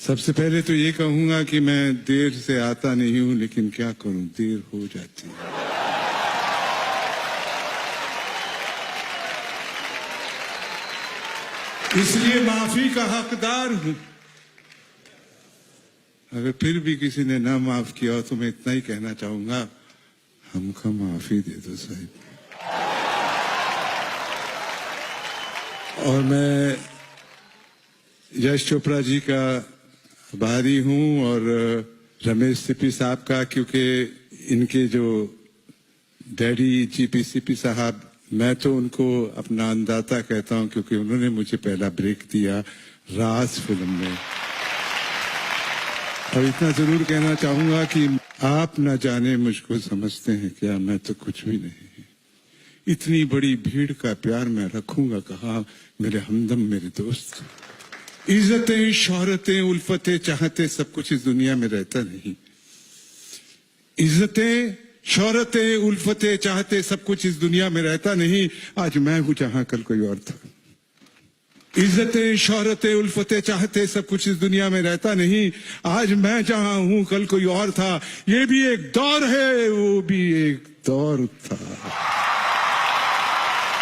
सबसे पहले तो ये कहूंगा कि मैं देर से आता नहीं हूं, लेकिन क्या करूं, देर हो जाती है। इसलिए माफी का हकदार हूं। अगर फिर भी किसी ने ना माफ किया तो मैं इतना ही कहना चाहूंगा, हमको माफी दे दो साहब। और मैं यश चोपड़ा जी का आभारी हूं और रमेश सीपी साहब का, क्योंकि इनके जो डैडी जीपी सीपी साहब, मैं तो उनको अपना अन्नदाता कहता हूं, क्योंकि उन्होंने मुझे पहला ब्रेक दिया राज फिल्म में। और इतना जरूर कहना चाहूंगा कि आप न जाने मुझको समझते हैं क्या, मैं तो कुछ भी नहीं। इतनी बड़ी भीड़ का प्यार मैं रखूंगा कहाँ, मेरे हमदम मेरे दोस्त। इज्जतें शोहरतें उल्फतें चाहते सब कुछ इस दुनिया में रहता नहीं। इज्जतें शोहरतें उल्फतें चाहते सब कुछ इस दुनिया में रहता नहीं। आज मैं हूं जहां कल कोई और था। इज्जतें शोहरतें उल्फतें चाहते सब कुछ इस दुनिया में रहता नहीं। आज मैं जहां हूं कल कोई और था। ये भी एक दौर है, वो भी एक दौर था।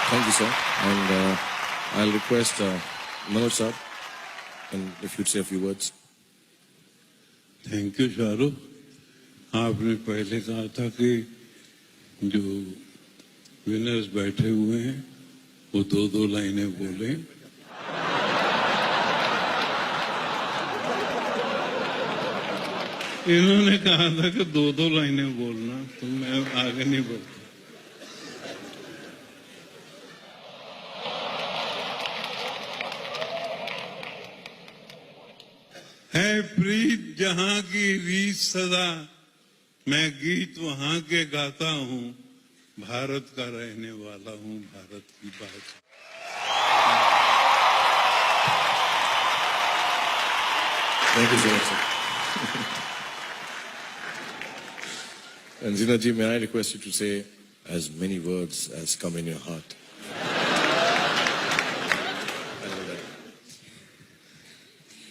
Thank you, sir. And I'll request Manoj sir, and if you'd say a few words. Thank you Shahrukh. आपने पहले कहा था कि जो विनर्स बैठे हुए हैं वो दो दो लाइनें बोलें। इन्होंने कहा था कि दो दो लाइनें बोलना, तो मैं आगे नहीं बढ़ता। है प्रीत जहां की रीत सदा, मैं गीत वहां के गाता हूं। भारत का रहने वाला हूं, भारत की बात। Thank you so much, sir. And Zina ji, may I request you to say as many words as come in your heart?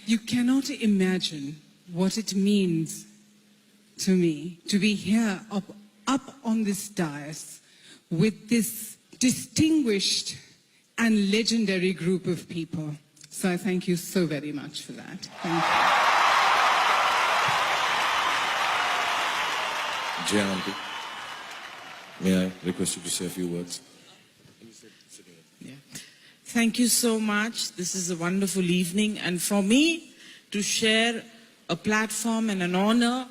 You cannot imagine what it means to me to be here up on this dais with this distinguished and legendary group of people. So I thank you so very much for that. Thank you. Jay aunty, may I request you to say a few words? Yeah. Thank you so much. This is a wonderful evening, and for me to share a platform and an honor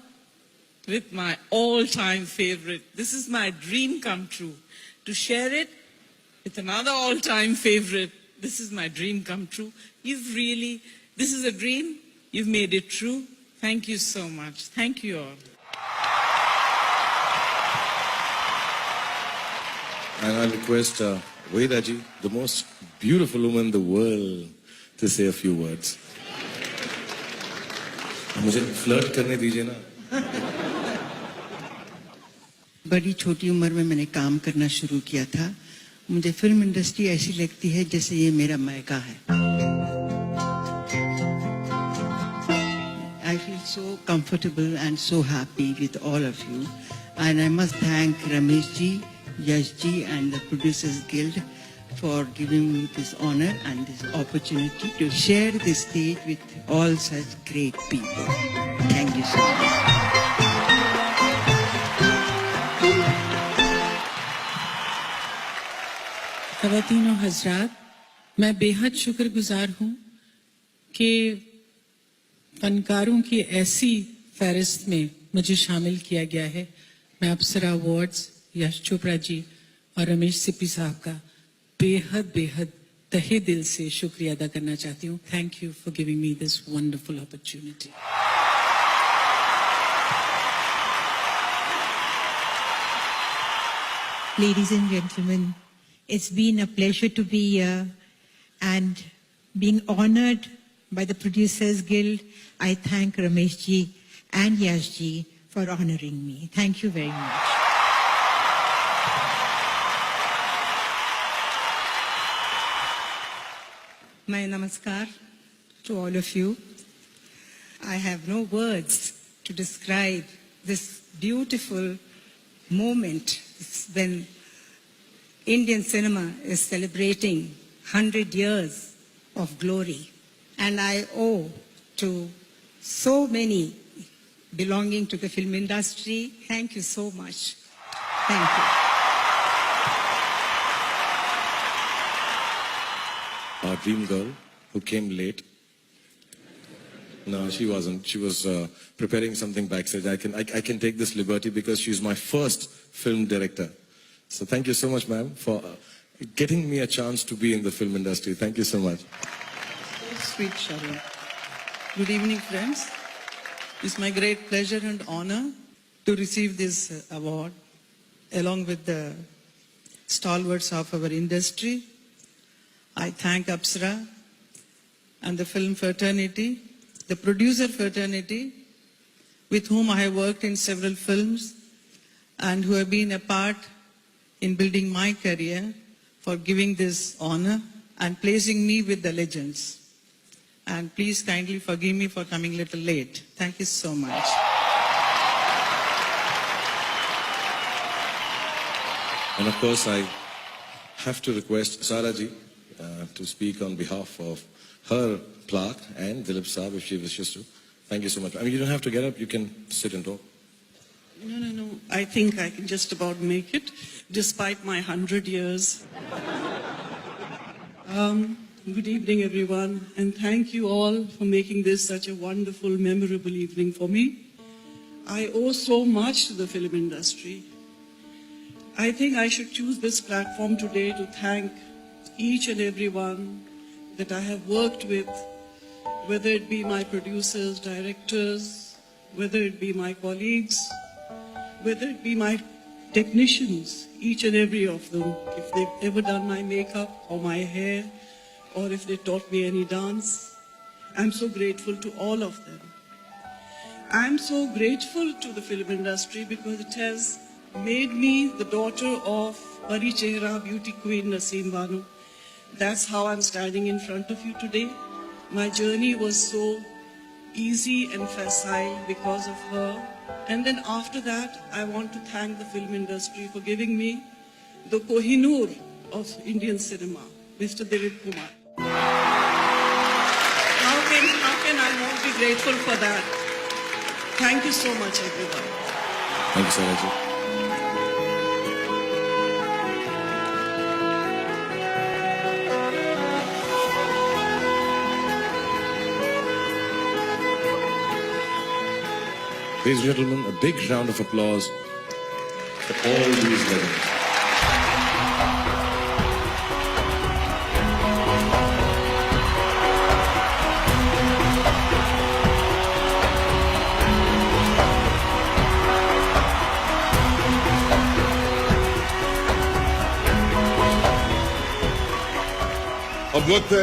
with my all-time favorite. This is my dream come true. To share it with another all-time favorite. This is my dream come true. This is a dream. You've made it true. Thank you so much. Thank you all. And I request Veda ji, the most beautiful woman in the world, to say a few words. मुझे flirt करने दीजिए ना। बड़ी छोटी उम्र में मैंने काम करना शुरू किया था। मुझे फिल्म इंडस्ट्री ऐसी लगती है जैसे ये मेरा मायका है। I feel so comfortable and so happy with all of you, and I must thank Ramesh ji, Yash ji, and the Producers Guild for giving me this honor and this opportunity to share this stage with all such great people. Thank you so much. ख़वातीन और हज़रात, मैं बेहद शुक्रगुजार हूँ कि फनकारों की ऐसी फहरिस्त में मुझे शामिल किया गया है। मैं अप्सरा अवार्ड्स, यश चोपड़ा जी और रमेश सिप्पी साहब का बेहद तहे दिल से शुक्रिया अदा करना चाहती हूँ। Thank you for giving me this wonderful opportunity. Ladies and gentlemen, it's been a pleasure to be here and being honored by the Producers Guild. I thank Ramesh ji and Yash ji for honoring me. Thank you very much. My namaskar to all of you. I have no words to describe this beautiful moment when Indian cinema is celebrating 100 years of glory. And I owe to so many belonging to the film industry. Thank you so much. Thank you. Our dream girl who came late. No, she wasn't. She was preparing something backstage. I can take this liberty because she's my first film director. So thank you so much, ma'am, for getting me a chance to be in the film industry. Thank you so much. Sweet Sharon. Good evening, friends. It's my great pleasure and honor to receive this award along with the stalwarts of our industry. I thank Apsara and the film fraternity, the producer fraternity, with whom I have worked in several films and who have been a part in building my career, for giving this honor and placing me with the legends. And please kindly forgive me for coming a little late. Thank you so much. And of course, I have to request Saraji to speak on behalf of her plaque and Dilip Saab if she wishes to. Thank you so much. I mean, you don't have to get up. You can sit and talk. No. I think I can just about make it, despite my 100 years. Good evening, everyone, and thank you all for making this such a wonderful, memorable evening for me. I owe so much to the film industry. I think I should choose this platform today to thank each and everyone that I have worked with, whether it be my producers, directors, whether it be my colleagues, whether it be my technicians, each and every of them, if they've ever done my makeup or my hair, or if they taught me any dance. I'm so grateful to all of them. I'm so grateful to the film industry because it has made me the daughter of Pari Chehra beauty queen Naseem Banu. That's how I'm standing in front of you today. My journey was so easy and facile because of her. And then after that, I want to thank the film industry for giving me the Kohinoor of Indian cinema, Mr. Dilip Kumar. How can I not be grateful for that? Thank you so much, everyone. Thank you, Saraji. Ladies and gentlemen, a big round of applause for all these legends. अब वक्त है